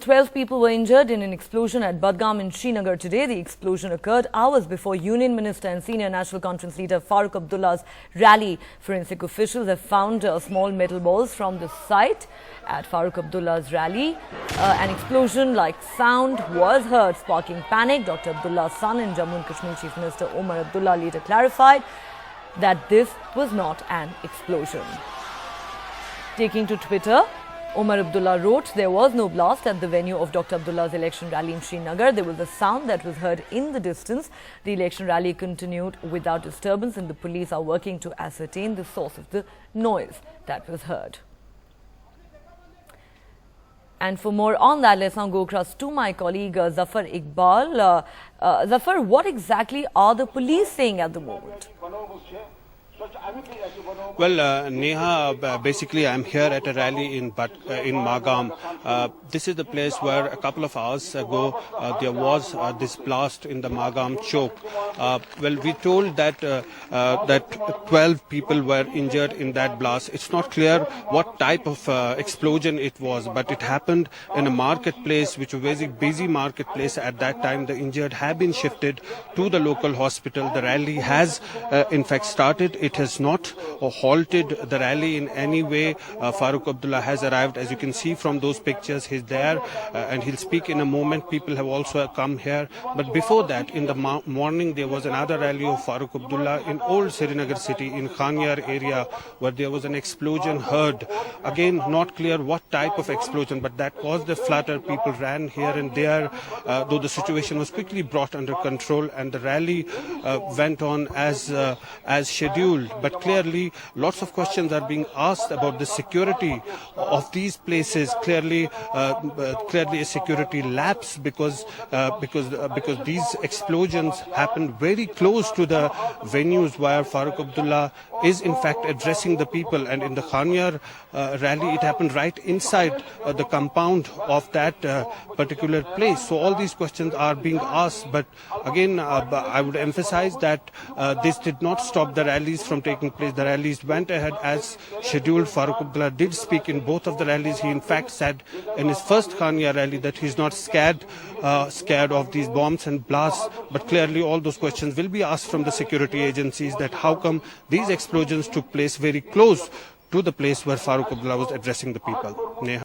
least 12 people were injured in an explosion at Budgam in Srinagar today. The explosion occurred hours before Union Minister and Senior National Conference leader Farooq Abdullah's rally. Forensic officials have found small metal balls from the site at Farooq Abdullah's rally. An explosion-like sound was heard, sparking panic. Dr. Abdullah's son and Jammu and Kashmir Chief Minister Omar Abdullah later clarified that this was not an explosion. Taking to Twitter, Omar Abdullah wrote, "There was no blast at the venue of Dr. Abdullah's election rally in Srinagar. There was a sound that was heard in the distance. The election rally continued without disturbance and the police are working to ascertain the source of the noise that was heard." And for more on that, let's now go across to my colleague Zafar Iqbal. Zafar, what exactly are the police saying at the moment? Well, Neha, basically I'm here at a rally in Magam. This is the place where a couple of hours ago there was this blast in the Magam choke. Well, we told that that 12 people were injured in that blast. It's not clear what type of explosion it was, but it happened in a marketplace, which was a very busy marketplace at that time. The injured have been shifted to the local hospital. The rally has in fact started. It has not halted the rally in any way. Farooq Abdullah has arrived. As you can see from those pictures, he's there and he'll speak in a moment. People have also come here. But before that, in the morning, there was another rally of Farooq Abdullah in old Srinagar city in Khanyar area, where there was an explosion heard. Again, not clear what type of explosion, but that caused the flutter. People ran here and there, though the situation was quickly brought under control and the rally went on as scheduled. But clearly, lots of questions are being asked about the security of these places. Clearly a security lapse because these explosions happened very close to the venues where Farooq Abdullah is in fact addressing the people. And in the Khanyar rally, it happened right inside the compound of that particular place. So all these questions are being asked. But again, I would emphasize that this did not stop the rallies from taking place. The rallies went ahead as scheduled. Farooq Abdullah did speak in both of the rallies. He in fact said in his first Khanyar rally that he's not scared of these bombs and blasts. But clearly all those questions will be asked from the security agencies, that how come these explosions took place very close to the place where Farooq Abdullah was addressing the people. Neha.